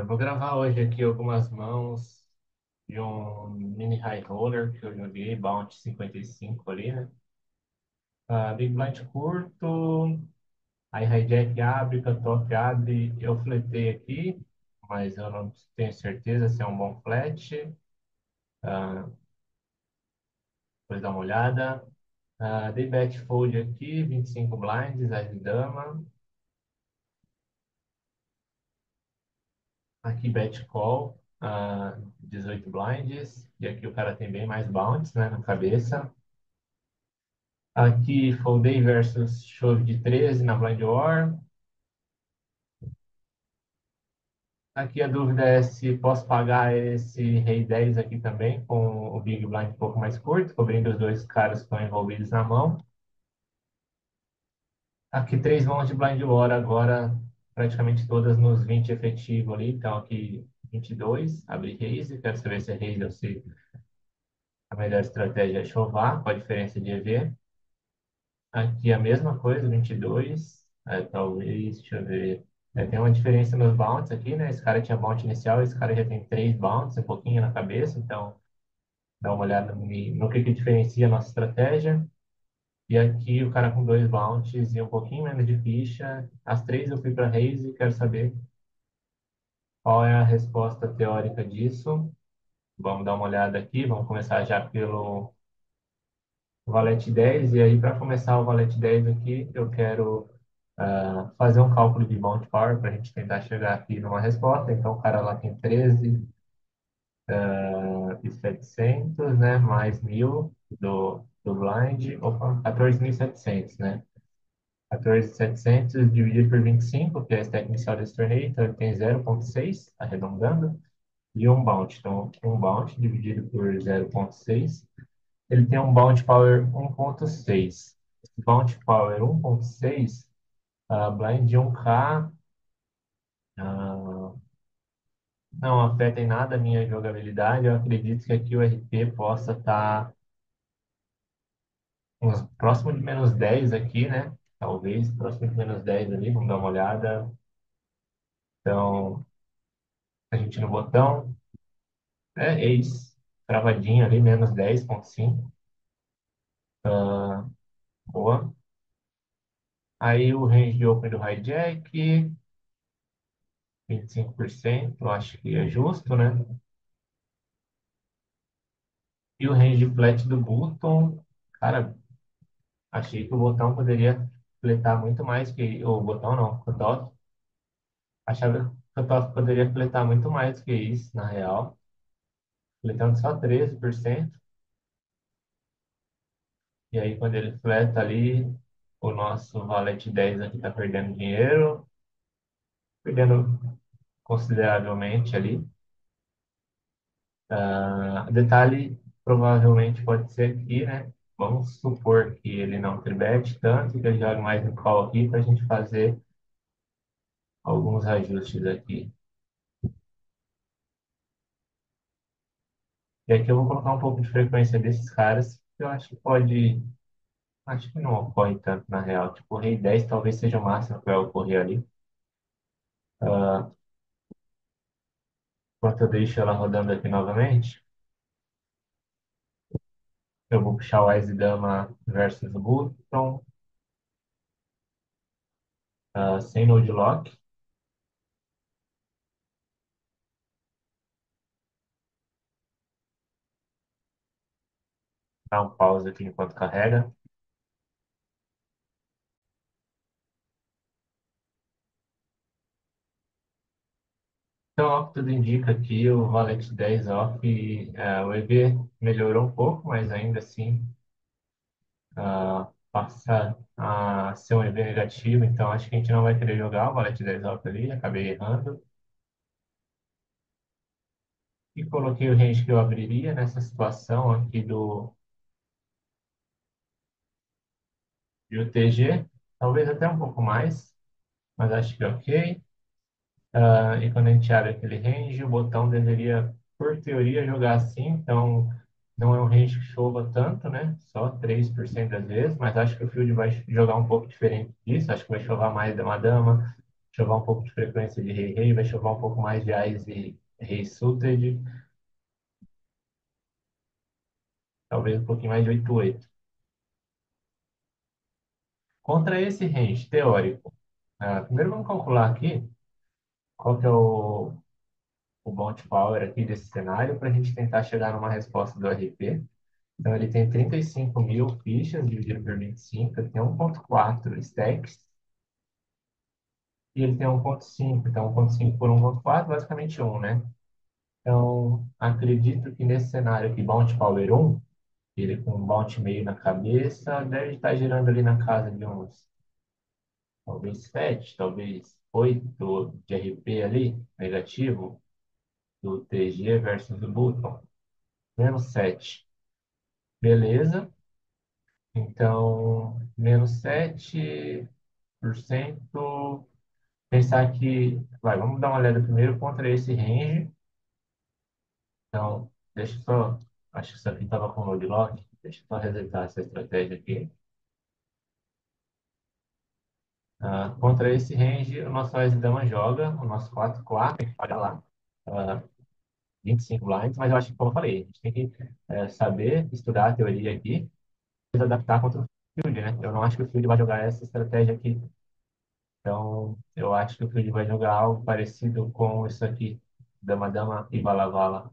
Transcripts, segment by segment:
Vou gravar hoje aqui algumas mãos de um mini high roller que eu joguei, Bounty 55 ali, né? Big blind curto, aí hijack abre, cutoff abre, eu fletei aqui, mas eu não tenho certeza se é um bom flat. Ah, Depois dar uma olhada. Dei bet fold aqui, 25 blinds, as de dama. Aqui bet call, 18 blinds. E aqui o cara tem bem mais bounties, né, na cabeça. Aqui, Foldei versus Chove de 13 na Blind War. Aqui a dúvida é se posso pagar esse Rei 10 aqui também, com o Big Blind um pouco mais curto, cobrindo os dois caras que estão envolvidos na mão. Aqui três mãos de Blind War agora, praticamente todas nos 20 efetivo ali. Então aqui 22, abri raise, quero saber se é raise ou se a melhor estratégia é chovar, com a diferença de EV. Aqui a mesma coisa, 22. Talvez, deixa eu ver. Tem uma diferença nos bounties aqui, né? Esse cara tinha bounty inicial, esse cara já tem três bounties, um pouquinho na cabeça. Então, dá uma olhada no que diferencia a nossa estratégia. E aqui o cara com dois bounties e um pouquinho menos de ficha. As três eu fui para raise e quero saber qual é a resposta teórica disso. Vamos dar uma olhada aqui. Vamos começar já pelo Valete 10. E aí, para começar o Valete 10 aqui, eu quero fazer um cálculo de bounty power para a gente tentar chegar aqui numa resposta. Então, o cara lá tem 13 e 700, né? Mais 1.000 do blind. Opa, 14.700, né? 14.700 dividido por 25, que é a stack inicial desse torneio. Então, ele tem 0,6, arredondando, e um bounty. Então, um bounty dividido por 0,6. Ele tem um bounty power 1,6. Esse bounty power 1,6, blind de 1K, não afeta em nada a minha jogabilidade. Eu acredito que aqui o RP possa estar uns próximo de menos 10 aqui, né? Talvez próximo de menos 10 ali, vamos dar uma olhada. Então, a gente no botão, ex, travadinho ali, menos 10,5. Boa. Aí o range de open do hijack, 25%, eu acho que é justo, né? E o range flat do bottom, cara, achei que o botão poderia fletar muito mais que o botão não, o cutoff. Achava que o cutoff poderia fletar muito mais que isso, na real. Fletando só 13%. E aí, quando ele fleta ali, o nosso valete 10 aqui tá perdendo dinheiro, perdendo consideravelmente ali. Detalhe, provavelmente pode ser aqui, né? Vamos supor que ele não tribete tanto, que ele joga mais no call aqui para a gente fazer alguns ajustes aqui. E aqui eu vou colocar um pouco de frequência desses caras, que eu acho que pode. Acho que não ocorre tanto na real. Tipo, o rei 10 talvez seja o máximo que vai ocorrer ali. Enquanto eu deixo ela rodando aqui novamente, eu vou puxar o Ás e Dama versus o Button, sem node lock. Dá um pause aqui enquanto carrega. Então, ao que tudo indica aqui, o Valete 10 off, o EV melhorou um pouco, mas ainda assim passa a ser um EV negativo. Então, acho que a gente não vai querer jogar o Valete 10 off ali, acabei errando. E coloquei o range que eu abriria nessa situação aqui de UTG, talvez até um pouco mais, mas acho que é ok. E quando a gente abre aquele range, o botão deveria, por teoria, jogar assim, então não é um range que chova tanto, né? Só 3% das vezes, mas acho que o field vai jogar um pouco diferente disso, acho que vai chover mais dama-dama, chover um pouco de frequência de rei-rei, vai chover um pouco mais de ás e rei-suited, talvez um pouquinho mais de 8-8. Contra esse range teórico, primeiro vamos calcular aqui qual que é o bounty power aqui desse cenário para a gente tentar chegar numa resposta do RP. Então ele tem 35 mil fichas dividido por 25, ele tem 1.4 stacks e ele tem 1.5, então 1.5 por 1.4, basicamente um, né? Então acredito que nesse cenário aqui, bounty power 1, ele com um bounty meio na cabeça, deve estar girando ali na casa de uns talvez 7, talvez 8 de RP ali, negativo, do TG versus do Button, menos 7. Beleza? Então, menos 7%. Pensar que, vai, vamos dar uma olhada primeiro contra esse range. Então, deixa eu só, acho que isso aqui estava com load lock. Deixa eu só resetar essa estratégia aqui. Contra esse range, o nosso Ice Dama joga, o nosso 4-4, tem que pagar lá. ah, 25 blinds, mas eu acho que, como eu falei, a gente tem que saber estudar a teoria aqui e adaptar contra o field, né? Eu não acho que o field vai jogar essa estratégia aqui. Então, eu acho que o field vai jogar algo parecido com isso aqui. Dama-dama e vala-vala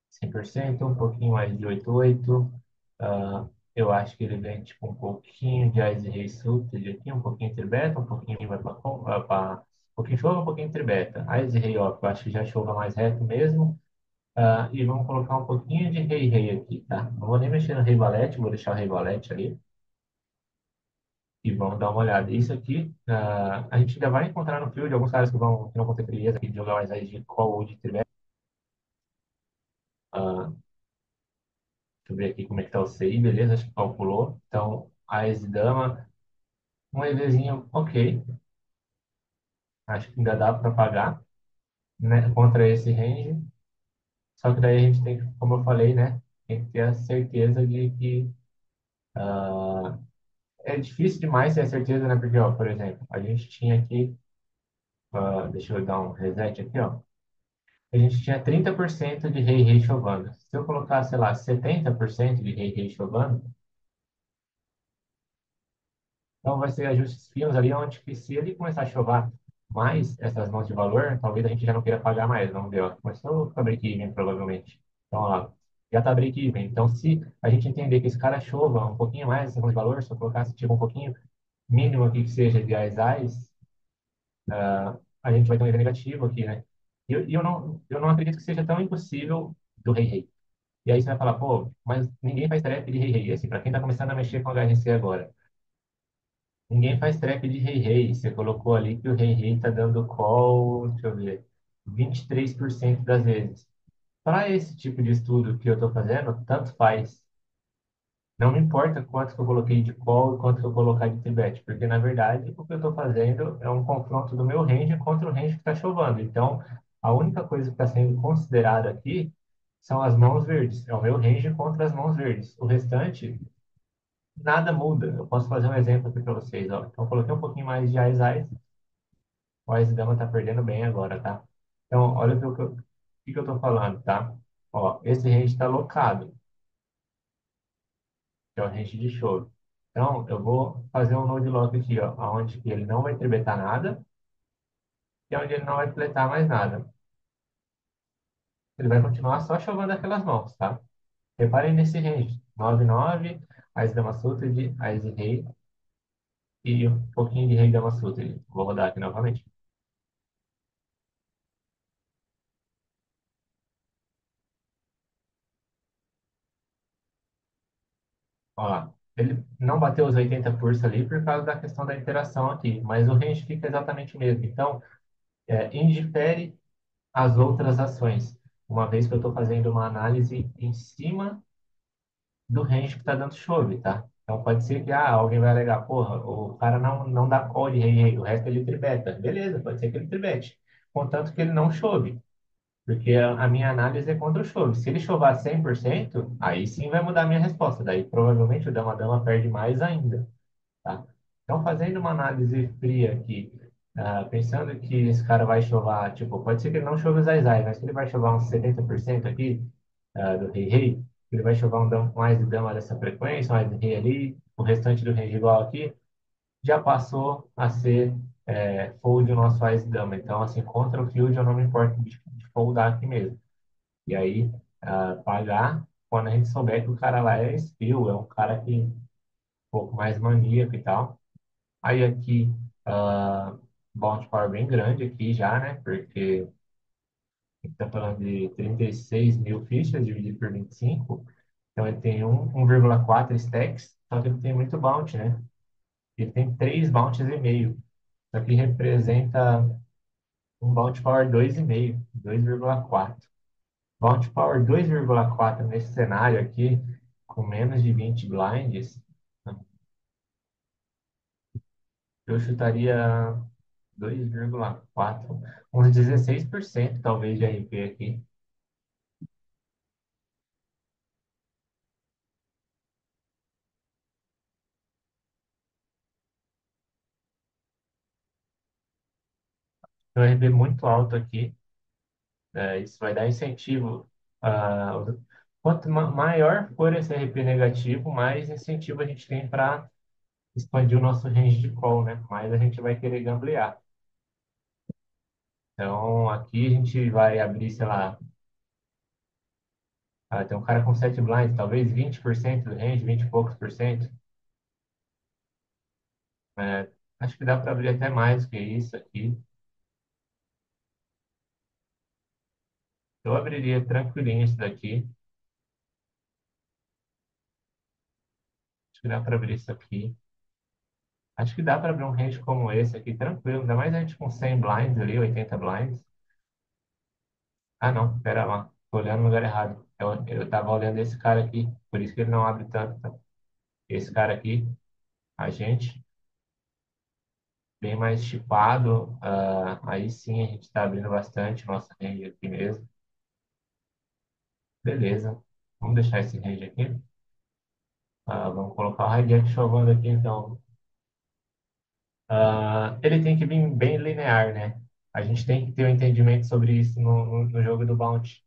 100%, um pouquinho mais de 8-8. Ah, eu acho que ele vem tipo um pouquinho de Ice Rei Suited aqui, um pouquinho tribeta, um pouquinho vai para um pouquinho chova, um pouquinho tribeta. Ice Rei Off, eu acho que já chova mais reto mesmo. E vamos colocar um pouquinho de rei-rei aqui, tá? Não vou nem mexer no rei valete, vou deixar o rei valete ali. E vamos dar uma olhada. Isso aqui, a gente ainda vai encontrar no field alguns caras que não vão ter frieza aqui de jogar mais aí de call ou de tribet. Ah, deixa eu ver aqui como é que tá o CI, beleza? Acho que calculou. Então, Ás e Dama, um EVzinho ok. Acho que ainda dá para pagar, né? Contra esse range. Só que daí a gente tem que, como eu falei, né? Tem que ter a certeza de que é difícil demais ter a certeza, né? Porque, ó, por exemplo, a gente tinha aqui, deixa eu dar um reset aqui, ó. A gente tinha 30% de rei-rei chovando. Se eu colocar, sei lá, 70% de rei-rei chovando, então vai ser ajustes finos ali, onde que se ele começar a chover mais essas mãos de valor, talvez a gente já não queira pagar mais, vamos ver, ó. Começou a break-even, provavelmente. Então, ó, já tá break-even. Então, se a gente entender que esse cara chova um pouquinho mais essa mão de valor, se eu colocasse tipo um pouquinho mínimo aqui que seja de ais, a gente vai ter um EV negativo aqui, né? E eu não acredito que seja tão impossível do rei-rei. E aí você vai falar, pô, mas ninguém faz trap de rei-rei. Assim, para quem tá começando a mexer com HRC agora, ninguém faz trap de rei-rei. Você colocou ali que o rei-rei tá dando call, deixa eu ver, 23% das vezes. Para esse tipo de estudo que eu tô fazendo, tanto faz. Não me importa quanto que eu coloquei de call e quanto que eu colocar de tibete, porque na verdade o que eu estou fazendo é um confronto do meu range contra o range que está chovendo. Então, a única coisa que está sendo considerada aqui são as mãos verdes. É o meu range contra as mãos verdes. O restante, nada muda. Eu posso fazer um exemplo aqui para vocês. Ó. Então, eu coloquei um pouquinho mais de Ais. O Ais Dama está perdendo bem agora, tá? Então, olha o que eu estou falando, tá? Ó, esse range está locado, que é o range de choro. Então, eu vou fazer um node lock aqui, ó, onde ele não vai tribetar nada e onde ele não vai fletar mais nada. Ele vai continuar só chovendo aquelas mãos, tá? Reparem nesse range. 9-9, Ás Dama Suited, Ás e Rei e um pouquinho de Rei Dama Suited. Vou rodar aqui novamente. Ó lá. Ele não bateu os 80% ali por causa da questão da interação aqui, mas o range fica exatamente o mesmo. Então, indifere as outras ações, uma vez que eu estou fazendo uma análise em cima do range que está dando chove, tá? Então pode ser que alguém vai alegar, porra, o cara não dá call de rei, o resto ele tribeta. Beleza, pode ser que ele tribete. Contanto que ele não chove, porque a minha análise é contra o chove. Se ele chover 100%, aí sim vai mudar a minha resposta. Daí provavelmente o dama-dama perde mais ainda, tá? Então fazendo uma análise fria aqui, Pensando que esse cara vai chovar, tipo, pode ser que ele não chove o Zai, mas que ele vai chovar uns 70% aqui, do Rei, ele vai chovar mais de dama dessa frequência, mais de Rei ali, o restante do range igual aqui, já passou a ser fold o nosso Ás dama. Então, assim, contra o field eu não me importo de foldar aqui mesmo. E aí, pagar quando a gente souber que o cara lá é skill, é um cara que um pouco mais maníaco e tal. Aí aqui, bounty power bem grande aqui já, né? Porque a gente tá falando de 36 mil fichas dividido por 25. Então ele tem 1,4 stacks, só que ele tem muito bounty, né? Ele tem 3 bounties e meio. Isso aqui representa um bounty power 2,5, 2,4. Bounty power 2,4 nesse cenário aqui, com menos de 20 blinds, eu chutaria 2,4, uns 16% talvez de RP aqui. Então, RP muito alto aqui, isso vai dar incentivo. ah, Quanto maior for esse RP negativo, mais incentivo a gente tem para expandir o nosso range de call, né? Mais a gente vai querer gamblear. Então, aqui a gente vai abrir, sei lá, tem um cara com 7 blinds, talvez 20% do range, 20 e poucos por cento. É, acho que dá para abrir até mais do que isso aqui. Eu abriria tranquilinho isso daqui. Acho que dá para abrir isso aqui. Acho que dá para abrir um range como esse aqui, tranquilo. Ainda mais a gente com 100 blinds ali, 80 blinds. Ah, não, pera lá. Tô olhando no lugar errado. Eu tava olhando esse cara aqui, por isso que ele não abre tanto. Tá? Esse cara aqui, a gente, bem mais chipado. Aí sim a gente está abrindo bastante nossa range aqui mesmo. Beleza. Vamos deixar esse range aqui. Vamos colocar o hijack chovendo aqui, então. Ele tem que vir bem linear, né? A gente tem que ter um entendimento sobre isso no jogo do Bounty.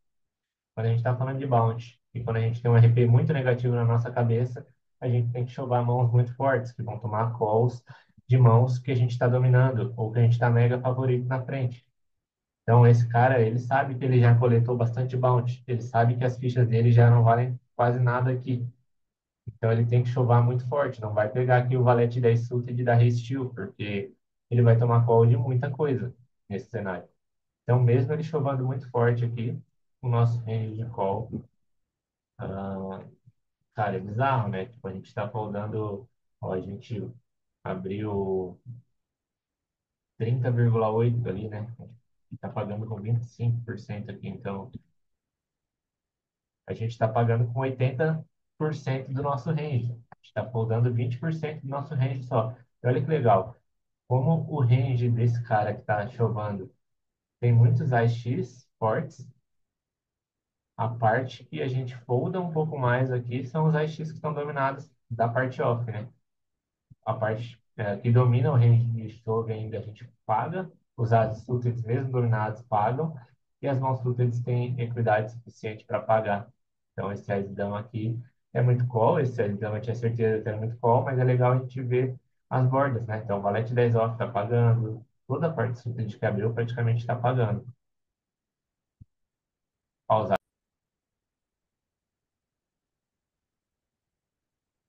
Quando a gente está falando de Bounty e quando a gente tem um RP muito negativo na nossa cabeça, a gente tem que chovar mãos muito fortes, que vão tomar calls de mãos que a gente está dominando ou que a gente está mega favorito na frente. Então, esse cara, ele sabe que ele já coletou bastante Bounty. Ele sabe que as fichas dele já não valem quase nada aqui. Então ele tem que chovar muito forte, não vai pegar aqui o valete 10 suited e dar steal, porque ele vai tomar call de muita coisa nesse cenário. Então mesmo ele chovando muito forte aqui, o nosso range de call, ah, cara, é bizarro, né? Tipo, a gente tá foldando, ó, a gente abriu 30,8 ali, né? A gente tá pagando com 25% aqui, então a gente está pagando com 80% do nosso range. A gente está foldando 20% do nosso range só. E olha que legal. Como o range desse cara que está chovando tem muitos AX fortes, a parte que a gente folda um pouco mais aqui são os AX que estão dominados da parte off, né? A parte que domina o range de chove ainda a gente paga, os as suited mesmo dominados pagam, e as mãos suited têm equidade suficiente para pagar. Então esse as dama aqui é muito call, esse as dama eu tinha certeza que era muito call, mas é legal a gente ver as bordas, né? Então o valete 10 off está pagando, toda a parte suited que abriu praticamente está pagando. Pausar.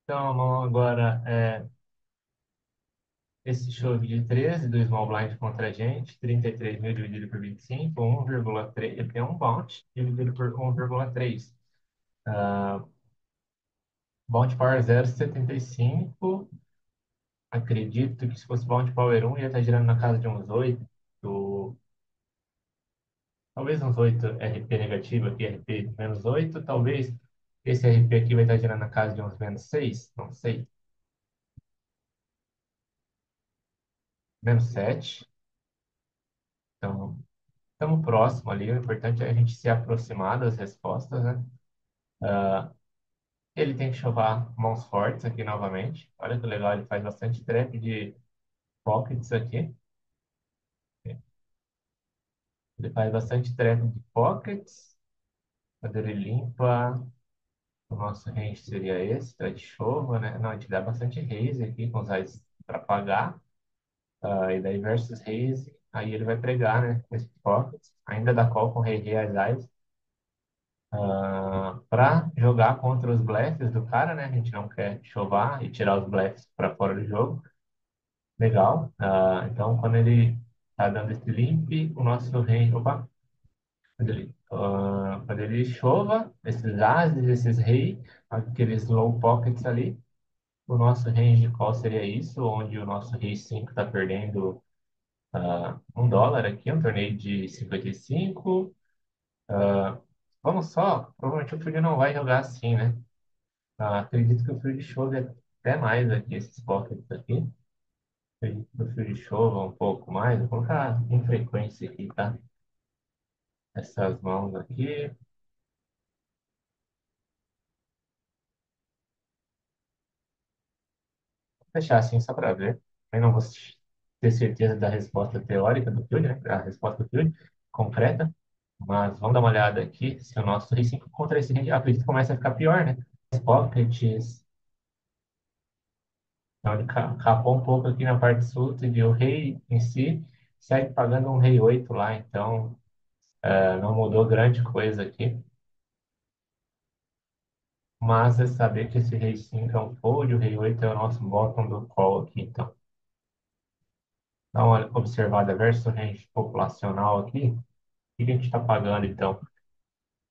Então vamos agora esse show de 13 do Small Blind contra a gente, 33 mil dividido por 25, 1,3, ele tem um bounce dividido por 1,3. Bounty Power 0,75. Acredito que se fosse Bounty Power 1 ia estar girando na casa de uns 8, talvez uns 8 RP negativo aqui, RP menos 8, talvez esse RP aqui vai estar girando na casa de uns menos 6, não sei, menos 7. Então, estamos próximo ali, o importante é a gente se aproximar das respostas, né? Ele tem que chovar mãos fortes aqui novamente. Olha que legal, ele faz bastante trap de pockets aqui. Ele faz bastante treco de pockets. Quando ele limpa, o nosso range seria esse, tá de chuva, né? Não, a gente dá bastante raise aqui com os raios para pagar. E daí versus raise, aí ele vai pregar, né? Esse pockets. Ainda dá call com rei, rei, as eyes. Para jogar contra os blefs do cara, né? A gente não quer chovar e tirar os blefs para fora do jogo. Legal. Então, quando ele tá dando esse limp, o nosso range. Opa! Quando ele chova, esses ases, esses rei, aqueles low pockets ali, o nosso range call seria isso, onde o nosso rei 5 está perdendo $1 aqui, um torneio de 55. Ah, vamos só, provavelmente o Fury não vai jogar assim, né? Acredito que o Fury chove até mais aqui, esses pockets aqui. Acredito que o Fury chova um pouco mais, vou colocar em frequência aqui, tá? Essas mãos aqui. Fechar assim só para ver. Eu não vou ter certeza da resposta teórica do Field, né? A resposta do Field, concreta. Mas vamos dar uma olhada aqui se o nosso Rei 5 contra esse Rei, acredito que começa a ficar pior, né? Os pockets, então ele capou um pouco aqui na parte sulta e o Rei em si segue pagando um Rei 8 lá, então não mudou grande coisa aqui. Mas é saber que esse Rei 5 é um fold, o Rei 8 é o nosso bottom do call aqui, então. Dá uma observada versus range populacional aqui. O que a gente está pagando, então?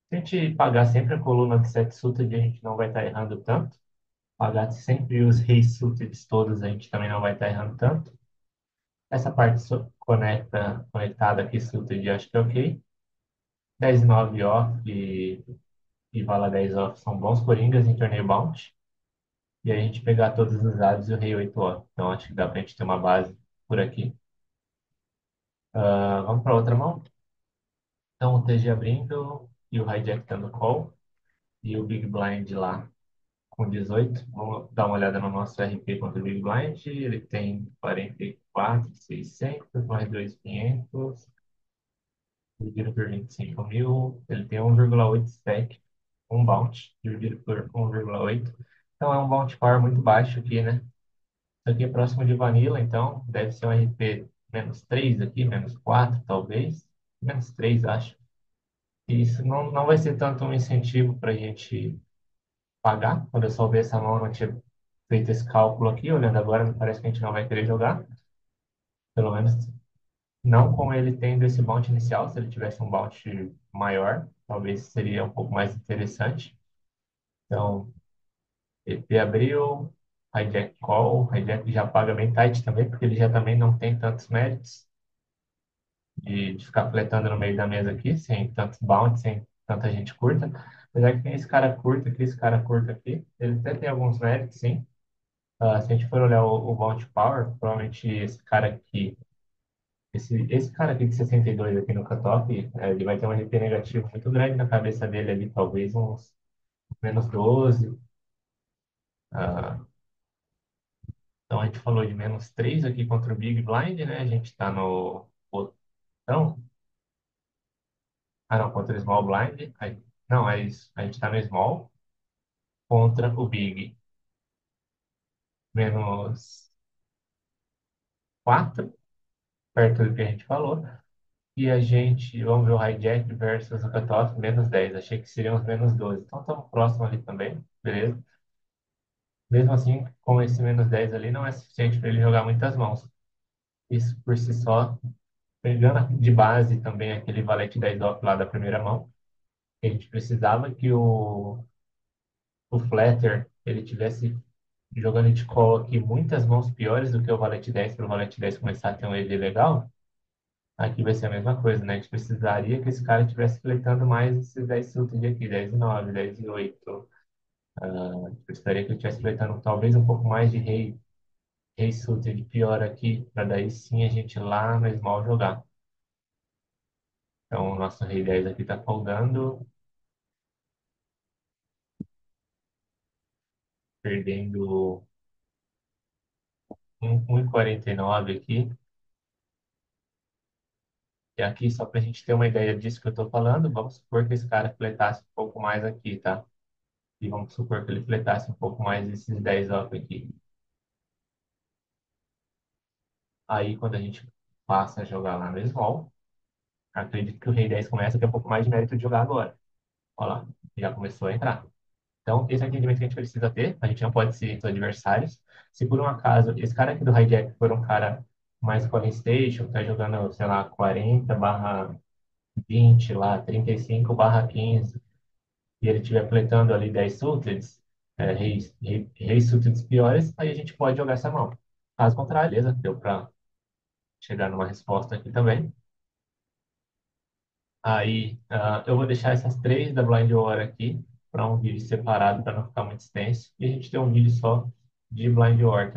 Se a gente pagar sempre a coluna de 7 suited, a gente não vai estar errando tanto. Pagar sempre os reis suited todos, a gente também não vai estar errando tanto. Essa parte conectada aqui, suited, acho que é ok. 10-9 off e vala 10 off são bons coringas em torneio bounty. E aí a gente pegar todos os dados e o rei 8 off. Então acho que dá pra gente ter uma base por aqui. Vamos para outra mão. Então o TG abrindo e o hijack dando call. E o Big Blind lá com 18. Vamos dar uma olhada no nosso RP contra o Big Blind. Ele tem 44.600 mais 2.500 dividido por 25 mil. Ele tem 1,8 stack, um bounce dividido por 1,8. Então é um bounce power muito baixo aqui, né? Isso aqui é próximo de Vanilla, então deve ser um RP menos 3 aqui, menos 4 talvez. Menos 3 acho. E isso não vai ser tanto um incentivo para a gente pagar. Quando eu só ver essa mão, eu não tinha feito esse cálculo aqui. Olhando agora, me parece que a gente não vai querer jogar. Pelo menos não com ele tendo esse bounty inicial. Se ele tivesse um bounty maior, talvez seria um pouco mais interessante. Então, EP abriu, hijack call, hijack já paga bem tight também, porque ele já também não tem tantos méritos de ficar fletando no meio da mesa aqui, sem tantos bounty, sem tanta gente curta. Apesar que tem esse cara curto aqui, esse cara curto aqui. Ele até tem alguns méritos, sim. Se a gente for olhar o Bounty Power, provavelmente esse cara aqui de 62 aqui no cutoff, ele vai ter um RP negativo muito grande na cabeça dele ali, talvez uns menos 12. Ah, então a gente falou de menos 3 aqui contra o Big Blind, né? A gente está no botão. Não, contra o Small Blind. Não, é isso. A gente está no Small contra o Big. Menos 4 perto do que a gente falou. E a gente, vamos ver o hijack versus o cutoff, menos 10. Achei que seriam os menos 12. Então estamos próximos ali também, beleza? Mesmo assim, com esse menos 10 ali, não é suficiente para ele jogar muitas mãos. Isso por si só, pegando de base também aquele valete 10 off lá da primeira mão, a gente precisava que o Flatter ele tivesse jogando de call aqui muitas mãos piores do que o valete 10 para o valete 10 começar a ter um EV legal. Aqui vai ser a mesma coisa, né? A gente precisaria que esse cara estivesse fletando mais esses 10 suited aqui, 10 e 9, 10 e 8. A gente precisaria que ele estivesse fletando talvez um pouco mais de rei suited pior aqui, para daí sim a gente ir lá no small jogar. Então, o nosso rei 10 aqui está foldando, perdendo 1,49 aqui. E aqui, só para a gente ter uma ideia disso que eu estou falando, vamos supor que esse cara fletasse um pouco mais aqui, tá? E vamos supor que ele fletasse um pouco mais esses 10 off aqui. Aí, quando a gente passa a jogar lá no small, acredito que o rei 10 começa a ter um pouco mais de mérito de jogar agora. Olha lá, já começou a entrar. Então, esse é o entendimento que a gente precisa ter. A gente não pode ser os adversários. Se por um acaso esse cara aqui do hijack for um cara mais Colin Station, tá jogando, sei lá, 40 barra 20 lá, 35 barra 15, e ele estiver pletando ali 10 suited, reis suited piores, aí a gente pode jogar essa mão. Caso contrário, beleza, deu para chegar numa resposta aqui também. Aí, eu vou deixar essas três da Blind War aqui para um vídeo separado para não ficar muito extenso. E a gente tem um vídeo só de Blind War.